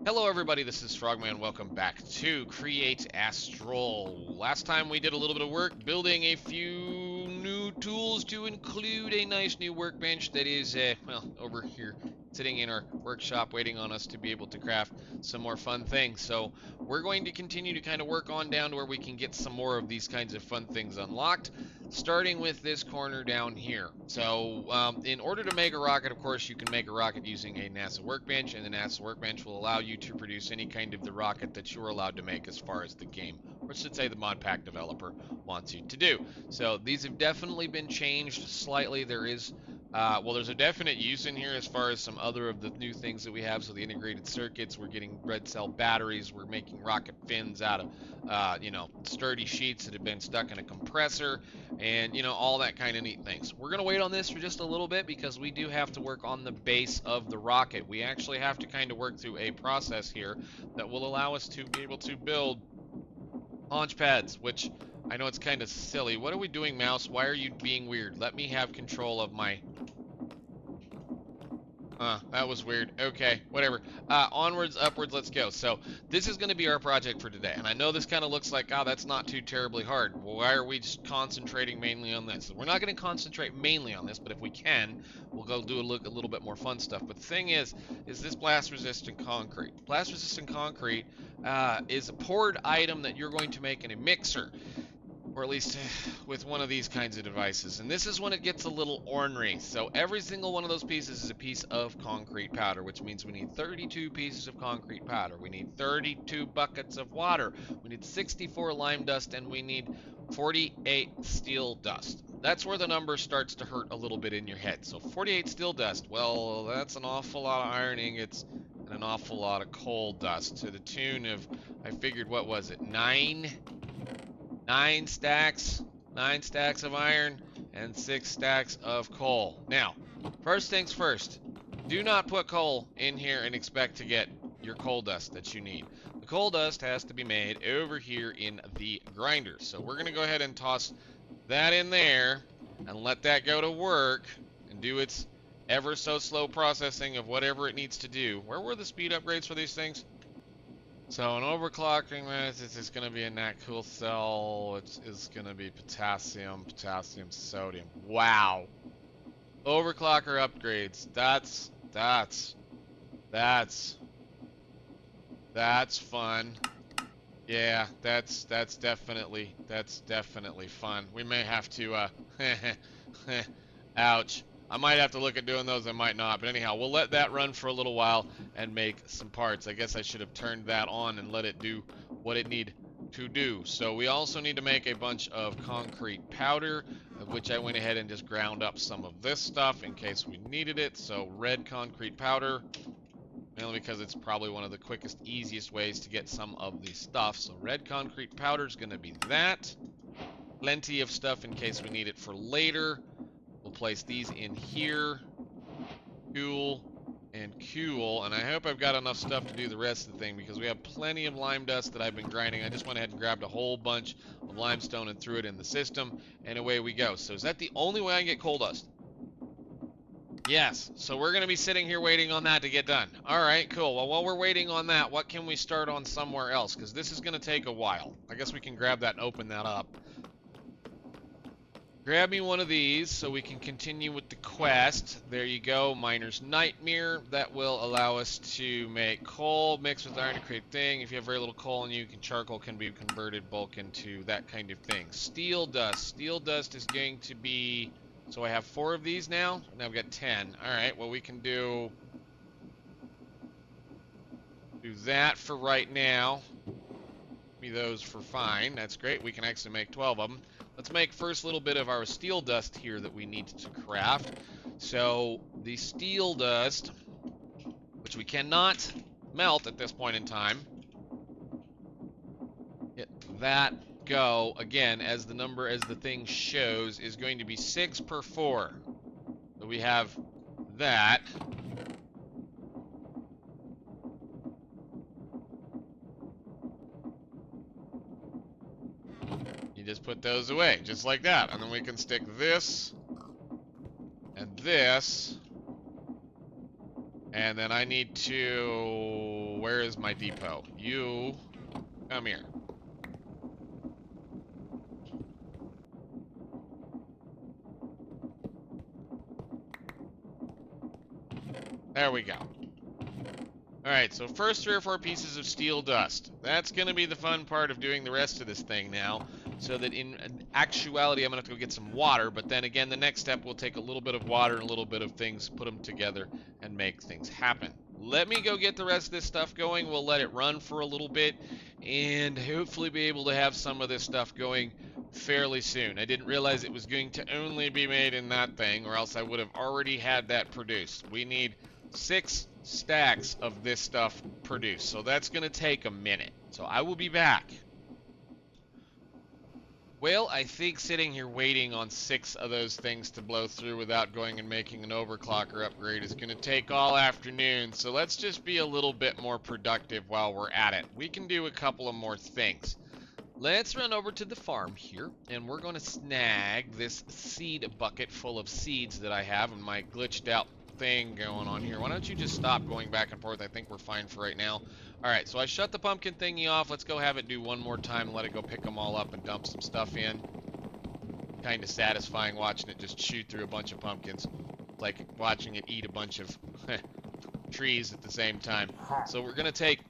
Hello everybody, this is Frogman. Welcome back to Create Astral. Last time we did a little bit of work building a few new tools to include a nice new workbench that is, well, over here sitting in our workshop waiting on us to be able to craft some more fun things. So we're going to continue to kind of work on down to where we can get some more of these kinds of fun things unlocked, starting with this corner down here. So in order to make a rocket, of course, you can make a rocket using a NASA workbench, and the NASA workbench will allow you to produce any kind of the rocket that you're allowed to make as far as the game, or I should say the mod pack developer wants you to do. So these have definitely been changed slightly. There's a definite use in here as far as some other of the new things that we have. So the integrated circuits, we're getting red cell batteries, we're making rocket fins out of, sturdy sheets that have been stuck in a compressor, and all that kind of neat things. We're going to wait on this for just a little bit because we do have to work on the base of the rocket. We actually have to kind of work through a process here that will allow us to be able to build launch pads, which I know it's kind of silly. What are we doing, mouse? Why are you being weird? Let me have control of my... That was weird. Okay, whatever. Onwards, upwards, let's go. So this is going to be our project for today. And I know this kind of looks like, oh, that's not too terribly hard. Why are we just concentrating mainly on this? We're not going to concentrate mainly on this, but if we can, we'll go do a little bit more fun stuff. But the thing is this blast resistant concrete. Blast resistant concrete is a poured item that you're going to make in a mixer, or at least with one of these kinds of devices. And this is when it gets a little ornery. So every single one of those pieces is a piece of concrete powder, which means we need 32 pieces of concrete powder. We need 32 buckets of water. We need 64 lime dust, and we need 48 steel dust. That's where the number starts to hurt a little bit in your head. So 48 steel dust, well, that's an awful lot of iron ingots and an awful lot of coal dust, to the tune of, I figured, what was it, nine stacks of iron and 6 stacks of coal. Now, first things first, do not put coal in here and expect to get your coal dust that you need. The coal dust has to be made over here in the grinder. So we're going to go ahead and toss that in there and let that go to work and do its ever so slow processing of whatever it needs to do. Where were the speed upgrades for these things? So an overclocking method is going to be a nat cool cell. It's going to be potassium, sodium. Wow. Overclocker upgrades. That's fun. Yeah, that's definitely fun. We may have to ouch. I might have to look at doing those, I might not. But anyhow, we'll let that run for a little while and make some parts. I guess I should have turned that on and let it do what it need to do. So we also need to make a bunch of concrete powder, of which I went ahead and just ground up some of this stuff in case we needed it. So red concrete powder, mainly because it's probably one of the quickest, easiest ways to get some of the stuff. So red concrete powder is going to be that. Plenty of stuff in case we need it for later. We'll place these in here. Cool and cool. And I hope I've got enough stuff to do the rest of the thing, because we have plenty of lime dust that I've been grinding. I just went ahead and grabbed a whole bunch of limestone and threw it in the system, and away we go. So is that the only way I can get coal dust? Yes. So we're going to be sitting here waiting on that to get done. All right, cool. Well, while we're waiting on that, what can we start on somewhere else? Because this is going to take a while. I guess we can grab that and open that up. Grab me one of these so we can continue with the quest. There you go, Miner's Nightmare. That will allow us to make coal mixed with iron to create thing. If you have very little coal in you, charcoal can be converted bulk into that kind of thing. Steel dust. Steel dust is going to be... So I have 4 of these now. Now I've got 10. Alright, well we can do that for right now. Give me those for fine. That's great. We can actually make 12 of them. Let's make first a little bit of our steel dust here that we need to craft. So the steel dust, which we cannot melt at this point in time, hit that go again, as the thing shows, is going to be 6 per 4. So we have that. You just put those away, just like that. And then we can stick this, and this, And then I need to... Where is my depot? You... Come here. There we go. Alright, so first 3 or 4 pieces of steel dust. That's going to be the fun part of doing the rest of this thing now. So that in actuality, I'm going to have to go get some water. But then again, the next step will take a little bit of water and a little bit of things, put them together, and make things happen. Let me go get the rest of this stuff going. We'll let it run for a little bit. And hopefully be able to have some of this stuff going fairly soon. I didn't realize it was going to only be made in that thing, or else I would have already had that produced. We need 6 stacks of this stuff produced, so that's going to take a minute. So I will be back. Well, I think sitting here waiting on 6 of those things to blow through without going and making an overclocker upgrade is going to take all afternoon, so let's just be a little bit more productive while we're at it. We can do a couple of more things. Let's run over to the farm here, and we're going to snag this seed bucket full of seeds that I have in my glitched out thing going on here. Why don't you just stop going back and forth? I think we're fine for right now. Alright, so I shut the pumpkin thingy off. Let's go have it do one more time and let it go pick them all up and dump some stuff in. Kind of satisfying watching it just shoot through a bunch of pumpkins. Like watching it eat a bunch of trees at the same time. So we're going to take...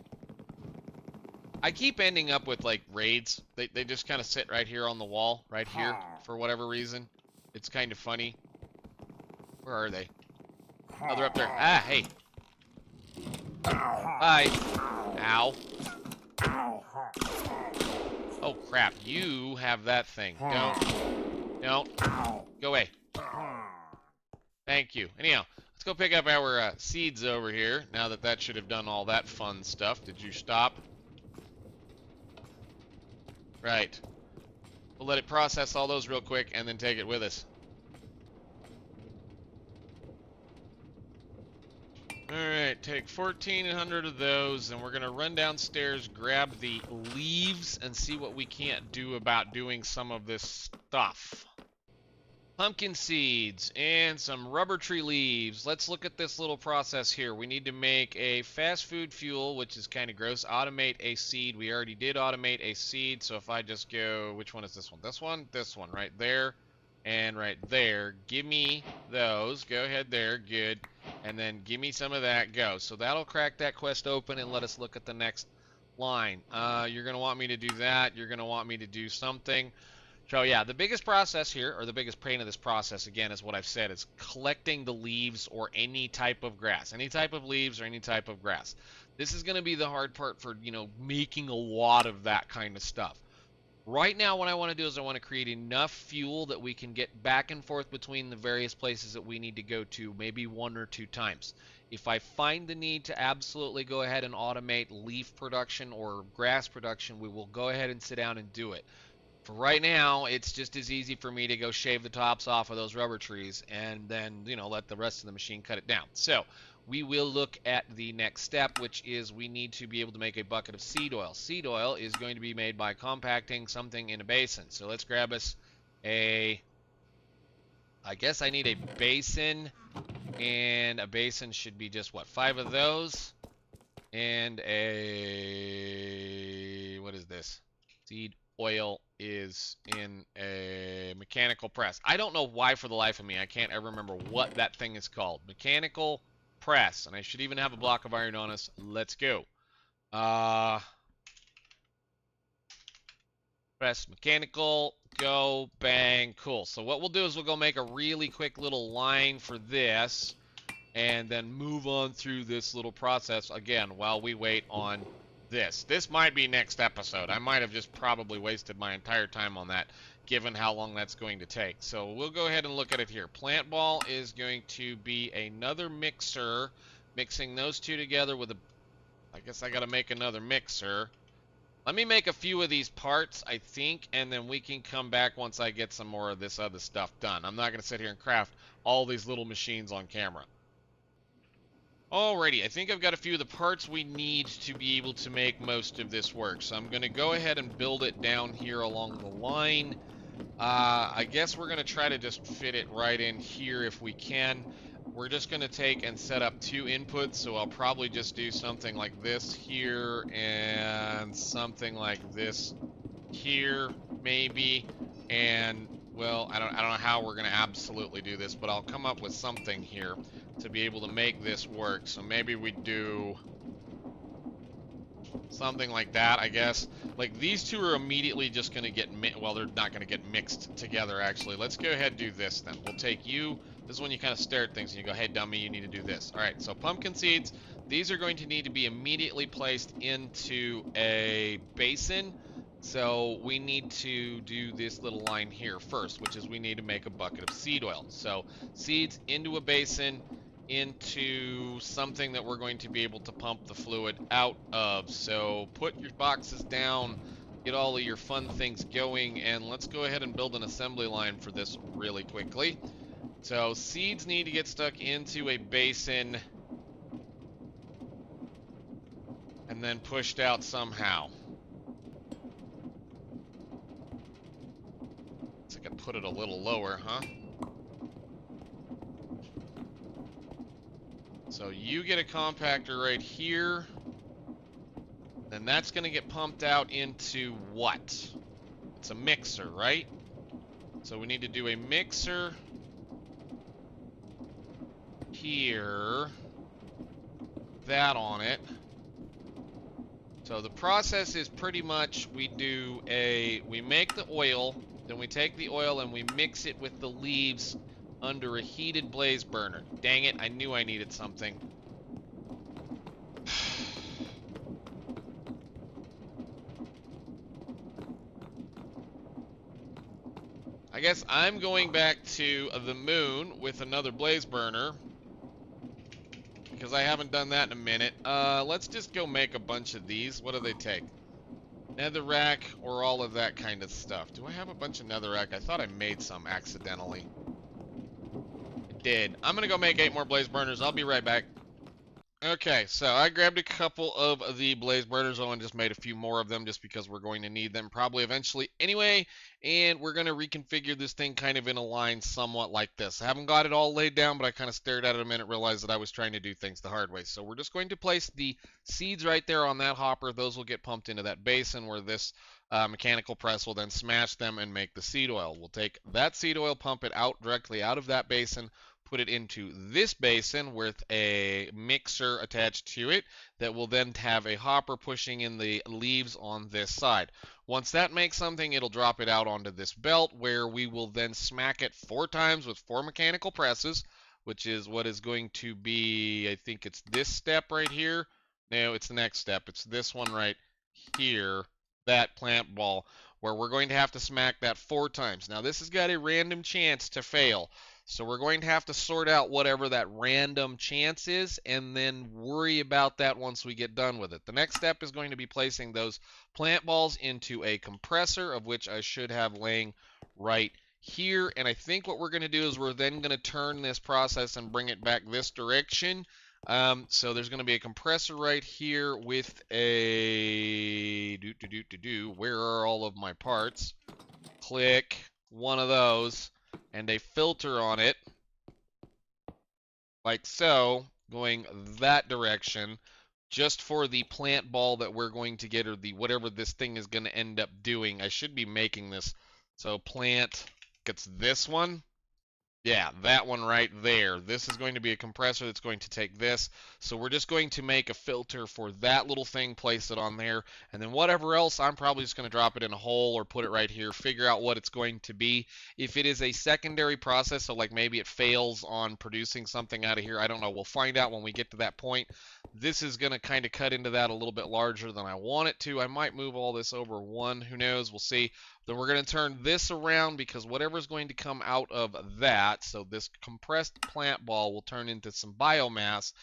I keep ending up with like raids. They just kind of sit right here on the wall, right here, for whatever reason. It's kind of funny. Where are they? Oh, they're up there. Ah, hey. Hi. Ow. Oh, crap. You have that thing. Don't. Go away. Thank you. Anyhow, let's go pick up our seeds over here, now that that should have done all that fun stuff. Did you stop? Right. We'll let it process all those real quick and then take it with us. Alright, take 1,400 of those, and we're going to run downstairs, grab the leaves, and see what we can't do about doing some of this stuff. Pumpkin seeds and some rubber tree leaves. Let's look at this little process here. We need to make a fast food fuel, which is kind of gross. Automate a seed. We already did automate a seed, so if I just go, which one is this one? This one, right there, and right there. Give me those. Go ahead there. Good. And then give me some of that. Go. So that'll crack that quest open and let us look at the next line. You're going to want me to do that. You're going to want me to do something. So yeah, the biggest process here, or the biggest pain of this process, again, is what I've said, is collecting the leaves or any type of grass. Any type of leaves or any type of grass. This is going to be the hard part for, you know, making a lot of that kind of stuff. Right now, what I want to do is I want to create enough fuel that we can get back and forth between the various places that we need to go to, maybe 1 or 2 times. If I find the need to absolutely go ahead and automate leaf production or grass production, we will go ahead and sit down and do it. For right now, it's just as easy for me to go shave the tops off of those rubber trees and then, you know, let the rest of the machine cut it down. So we will look at the next step, which is we need to be able to make a bucket of seed oil. Seed oil is going to be made by compacting something in a basin. So let's grab us a, I guess I need a basin, and a basin should be just, what, 5 of those, and a, what is this? Seed oil is in a mechanical press. I don't know why for the life of me I can't ever remember what that thing is called. Mechanical press, and I should even have a block of iron on us. Let's go. Press mechanical, go, bang, cool. So what we'll do is we'll go make a really quick little line for this and then move on through this little process again while we wait on this. This might be next episode. I might have just probably wasted my entire time on that, given how long that's going to take. So we'll go ahead and look at it here. Plant ball is going to be another mixer, mixing those two together with a, I guess I got to make another mixer. Let me make a few of these parts, I think, and then we can come back once I get some more of this other stuff done. I'm not going to sit here and craft all these little machines on camera. Alrighty, I think I've got a few of the parts we need to be able to make most of this work. So I'm going to go ahead and build it down here along the line. I guess we're going to try to just fit it right in here if we can. We're just going to take and set up 2 inputs, so I'll probably just do something like this here and something like this here, maybe. And, well, I don't know how we're going to absolutely do this, but I'll come up with something here to be able to make this work. So maybe we do something like that, I guess. Like, these two are immediately just going to get, well, they're not going to get mixed together, actually. Let's go ahead and do this, then. We'll take you. This is when you kind of stare at things and you go, hey, dummy, you need to do this. All right, so pumpkin seeds. These are going to need to be immediately placed into a basin. So we need to do this little line here first, which is we need to make a bucket of seed oil. So seeds into a basin, into something that we're going to be able to pump the fluid out of. So put your boxes down, get all of your fun things going, and let's go ahead and build an assembly line for this really quickly. So seeds need to get stuck into a basin and then pushed out somehow. So I could put it a little lower, huh? So you get a compactor right here. Then that's going to get pumped out into what? It's a mixer, right? So we need to do a mixer here. That on it. So the process is pretty much we make the oil, then we take the oil and we mix it with the leaves under a heated blaze burner. Dang it, I knew I needed something. I guess I'm going back to the moon with another blaze burner because I haven't done that in a minute. Let's just go make a bunch of these. What do they take? Netherrack or all of that kind of stuff. Do I have a bunch of netherrack? I thought I made some accidentally. I did. I'm gonna go make 8 more blaze burners. I'll be right back. Okay, so I grabbed a couple of the blaze burners and just made a few more of them just because we're going to need them probably eventually anyway, and we're going to reconfigure this thing kind of in a line somewhat like this. I haven't got it all laid down, but I kind of stared at it a minute, realized that I was trying to do things the hard way. So we're just going to place the seeds right there on that hopper. Those will get pumped into that basin where this mechanical press will then smash them and make the seed oil. We'll take that seed oil, pump it out directly out of that basin, put it into this basin with a mixer attached to it that will then have a hopper pushing in the leaves on this side. Once that makes something, it'll drop it out onto this belt where we will then smack it 4 times with 4 mechanical presses, which is what is going to be, I think it's this step right here. No, it's the next step. It's this one right here, that plant ball, where we're going to have to smack that 4 times. Now, this has got a random chance to fail. So we're going to have to sort out whatever that random chance is and then worry about that once we get done with it. The next step is going to be placing those plant balls into a compressor, of which I should have laying right here. And I think what we're going to do is we're then going to turn this process and bring it back this direction. So there's going to be a compressor right here with a where are all of my parts? Click one of those. And a filter on it, like so, going that direction, just for the plant ball that we're going to get, or the whatever this thing is going to end up doing. I should be making this. So plant gets this one. Yeah, that one right there. This is going to be a compressor that's going to take this. So we're just going to make a filter for that little thing, place it on there, and then whatever else, I'm probably just going to drop it in a hole or put it right here, figure out what it's going to be. If it is a secondary process, so like maybe it fails on producing something out of here, I don't know. We'll find out when we get to that point. This is going to kind of cut into that a little bit larger than I want it to. I might move all this over 1. Who knows? We'll see. Then we're going to turn this around because whatever's going to come out of that, so this compressed plant ball will turn into some biomass.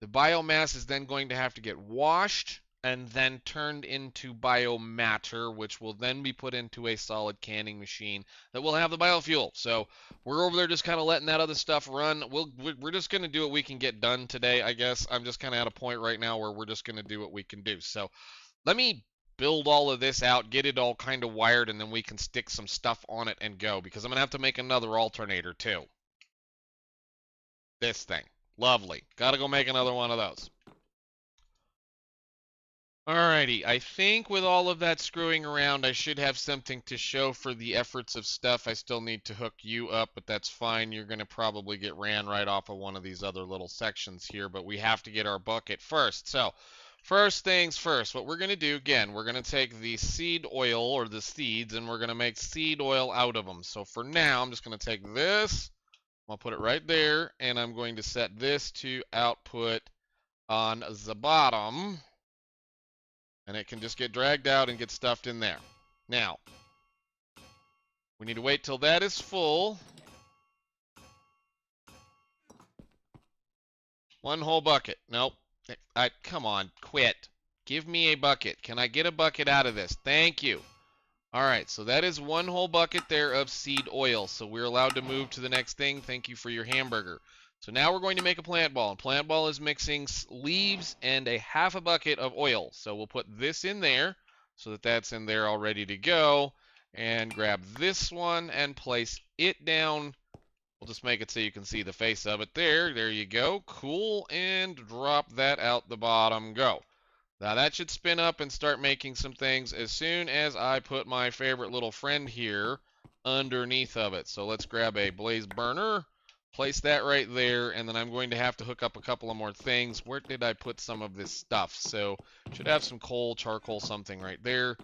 The biomass is then going to have to get washed and then turned into biomatter, which will then be put into a solid canning machine that will have the biofuel. So we're over there just kind of letting that other stuff run. We're just going to do what we can get done today, I guess. I'm just kind of at a point right now where we're just going to do what we can do. So let me build all of this out, get it all kind of wired, and then we can stick some stuff on it and go, because I'm going to have to make another alternator too. This thing. Lovely. Got to go make another one of those. Alrighty, I think with all of that screwing around, I should have something to show for the efforts of stuff. I still need to hook you up, but that's fine. You're going to probably get ran right off of one of these other little sections here, but we have to get our bucket first. So, first things first, what we're going to do, again, we're going to take the seed oil, or the seeds, and we're going to make seed oil out of them. So for now, I'm just going to take this, I'll put it right there, and I'm going to set this to output on the bottom. And it can just get dragged out and get stuffed in there. Now, we need to wait till that is full. One whole bucket. Nope. Come on, quit. Give me a bucket. Can I get a bucket out of this? Thank you. All right, so that is one whole bucket there of seed oil. So we're allowed to move to the next thing. Thank you for your hamburger. So now we're going to make a plant ball. And plant ball is mixing leaves and a half a bucket of oil. So we'll put this in there so that that's in there all ready to go. And grab this one and place it down. We'll just make it so you can see the face of it there. There you go. Cool. And drop that out the bottom. Go. Now that should spin up and start making some things as soon as I put my favorite little friend here underneath of it. So let's grab a blaze burner. Place that right there, and then I'm going to have to hook up a couple of more things. Where did I put some of this stuff? So, should have some coal, charcoal, something right there.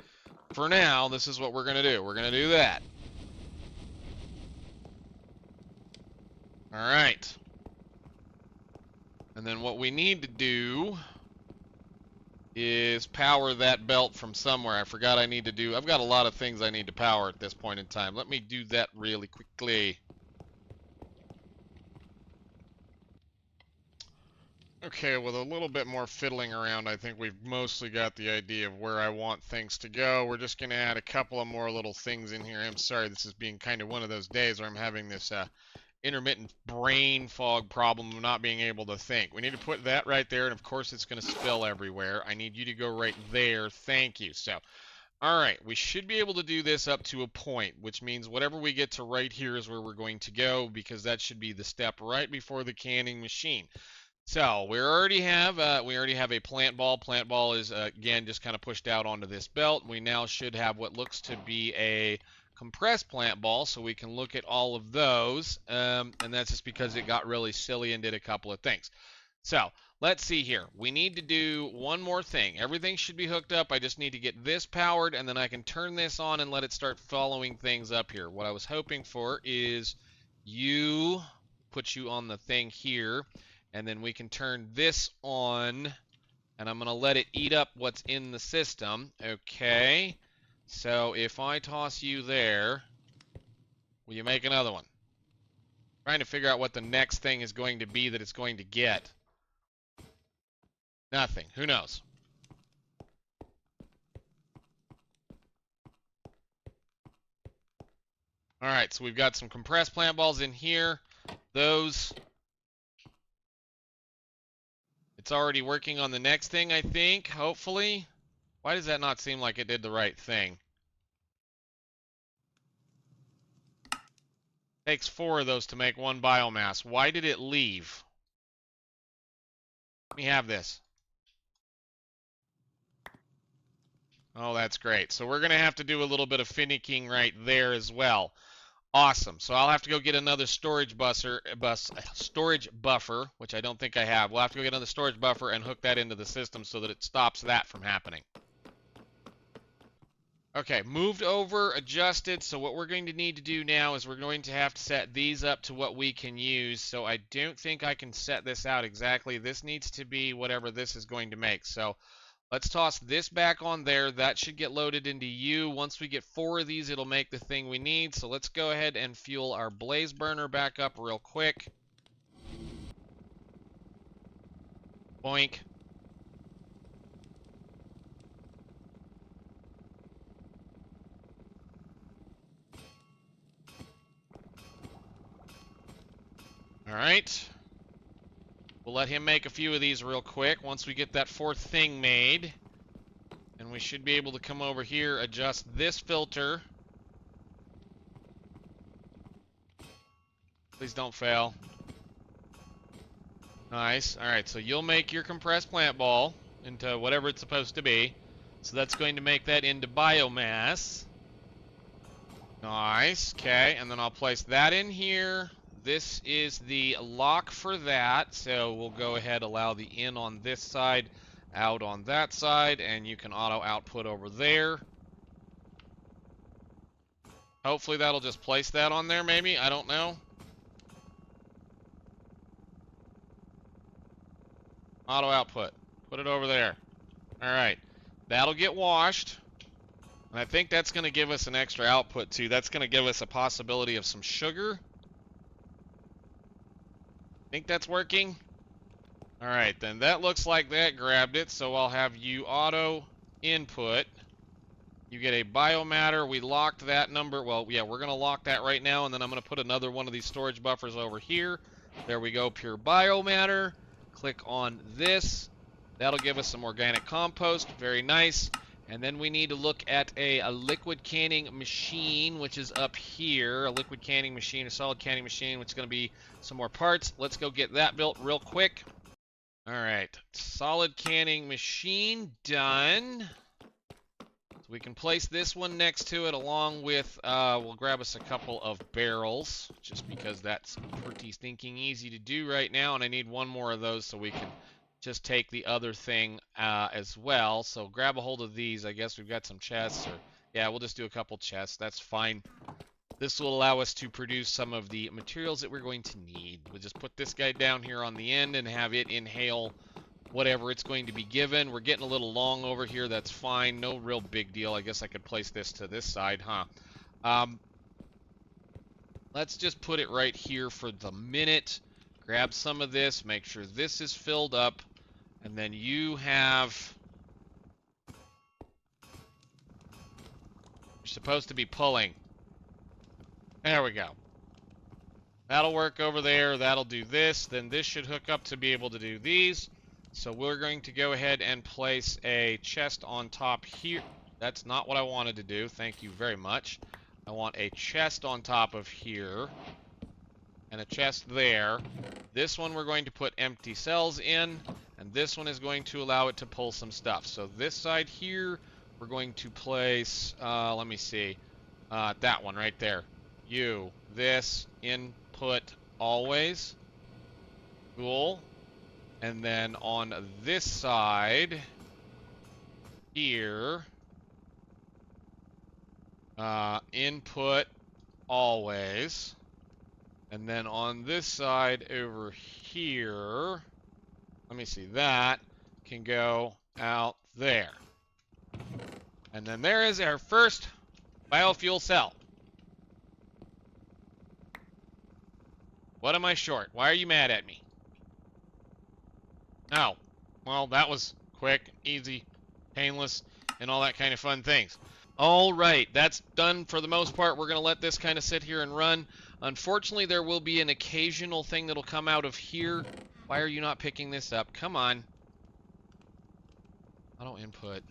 For now, this is what we're going to do. We're going to do that. Alright. And then what we need to do is power that belt from somewhere. I forgot I need to do... I've got a lot of things I need to power at this point in time. Let me do that really quickly. Okay, with a little bit more fiddling around, I think we've mostly got the idea of where I want things to go. We're just going to add a couple of more little things in here. I'm sorry, this is being kind of one of those days where I'm having this intermittent brain fog problem of not being able to think. We need to put that right there, and of course it's going to spill everywhere. I need you to go right there. Thank you. So, all right, we should be able to do this up to a point, which means whatever we get to right here is where we're going to go, because that should be the step right before the canning machine. So we already have a plant ball. Plant ball is again just kind of pushed out onto this belt. We now should have what looks to be a compressed plant ball, so we can look at all of those. And that's just because it got really silly and did a couple of things. So let's see here. We need to do one more thing. Everything should be hooked up. I just need to get this powered, and then I can turn this on and let it start following things up here. What I was hoping for is put you on the thing here. And then we can turn this on, and I'm going to let it eat up what's in the system. Okay, so if I toss you there, will you make another one? Trying to figure out what the next thing is going to be that it's going to get. Nothing. Who knows? All right, so we've got some compressed plant balls in here. Those... It's already working on the next thing, I think, hopefully. Why does that not seem like it did the right thing? Takes 4 of those to make 1 biomass. Why did it leave? Let me have this. Oh, that's great. So we're going to have to do a little bit of finicking right there as well. Awesome. So I'll have to go get another storage buffer, which I don't think I have. We'll have to go get another storage buffer and hook that into the system so that it stops that from happening. Okay, moved over, adjusted. So what we're going to need to do now is we're going to have to set these up to what we can use. So I don't think I can set this out exactly. This needs to be whatever this is going to make. So let's toss this back on there. That should get loaded into you. Once we get 4 of these, it'll make the thing we need. So let's go ahead and fuel our blaze burner back up real quick. Boink. All right. We'll let him make a few of these real quick once we get that 4th thing made. And we should be able to come over here, adjust this filter. Please don't fail. Nice. Alright, so you'll make your compressed plant ball into whatever it's supposed to be. So that's going to make that into biomass. Nice. Okay, and then I'll place that in here. This is the lock for that. So we'll go ahead, allow the in on this side, out on that side, and you can auto output over there. Hopefully that'll just place that on there, maybe. I don't know. Auto output. Put it over there. Alright. That'll get washed. And I think that's going to give us an extra output too. That's going to give us a possibility of some sugar. Think that's working? Alright, then that looks like that grabbed it. So I'll have you auto input. You get a biomatter. We locked that number. Well, yeah, we're going to lock that right now. And then I'm going to put another one of these storage buffers over here. There we go, pure biomatter. Click on this. That'll give us some organic compost. Very nice. And then we need to look at a liquid canning machine, which is up here. A liquid canning machine, a solid canning machine, which is going to be some more parts. Let's go get that built real quick. All right. Solid canning machine done. So we can place this one next to it along with, we'll grab us a couple of barrels, just because that's pretty stinking easy to do right now. And I need one more of those so we can just take the other thing as well. So grab a hold of these. I guess we've got some chests. Or yeah, we'll just do a couple chests. That's fine. This will allow us to produce some of the materials that we're going to need. We'll just put this guy down here on the end and have it inhale whatever it's going to be given. We're getting a little long over here. That's fine. No real big deal. I guess I could place this to this side, huh? Let's just put it right here for the minute. Grab some of this. Make sure this is filled up. And then you have... You're supposed to be pulling. There we go. That'll work over there. That'll do this. Then this should hook up to be able to do these. So we're going to go ahead and place a chest on top here. That's not what I wanted to do. Thank you very much. I want a chest on top of here. And a chest there. This one we're going to put empty cells in. And this one is going to allow it to pull some stuff. So this side here, we're going to place, let me see, that one right there. This, input, always. Cool. And then on this side, here, input, always. And then on this side over here, let me see, that can go out there. And then there is our first biofuel cell. What am I short? Why are you mad at me? Oh, well, that was quick, easy, painless, and all that kind of fun things. All right, that's done for the most part. We're going to let this kind of sit here and run. Unfortunately, there will be an occasional thing that'll come out of here. Why are you not picking this up? Come on. Auto input.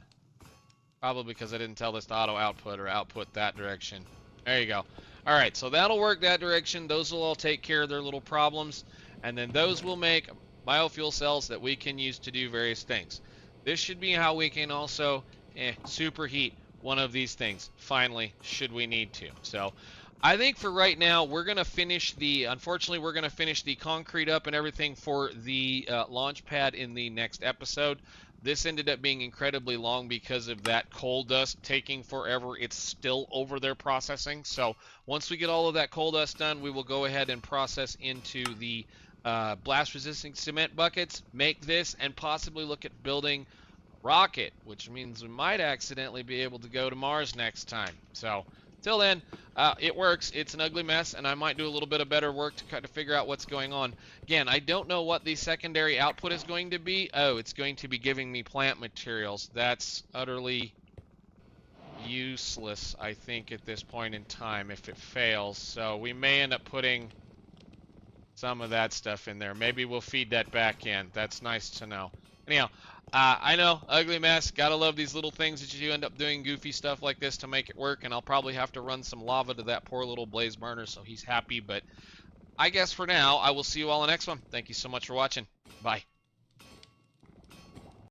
Probably because I didn't tell this to auto output or output that direction. There you go. All right, so that'll work that direction. Those will all take care of their little problems. And then those will make biofuel cells that we can use to do various things. This should be how we can also superheat one of these things, finally, should we need to. So I think for right now, we're going to finish the, unfortunately, we're going to finish the concrete up and everything for the launch pad in the next episode. This ended up being incredibly long because of that coal dust taking forever. It's still over there processing. So once we get all of that coal dust done, we will go ahead and process into the blast resistant cement buckets, make this, and possibly look at building a rocket, which means we might accidentally be able to go to Mars next time. So till then, it works. It's an ugly mess, and I might do a little bit of better work to kind of figure out what's going on. Again, I don't know what the secondary output is going to be. Oh, it's going to be giving me plant materials. That's utterly useless, I think, at this point in time if it fails. So we may end up putting some of that stuff in there. Maybe we'll feed that back in. That's nice to know. Anyhow, I know, ugly mess. Gotta love these little things that you do end up doing goofy stuff like this to make it work, and I'll probably have to run some lava to that poor little blaze burner so he's happy, but I guess for now, I will see you all in the next one. Thank you so much for watching. Bye.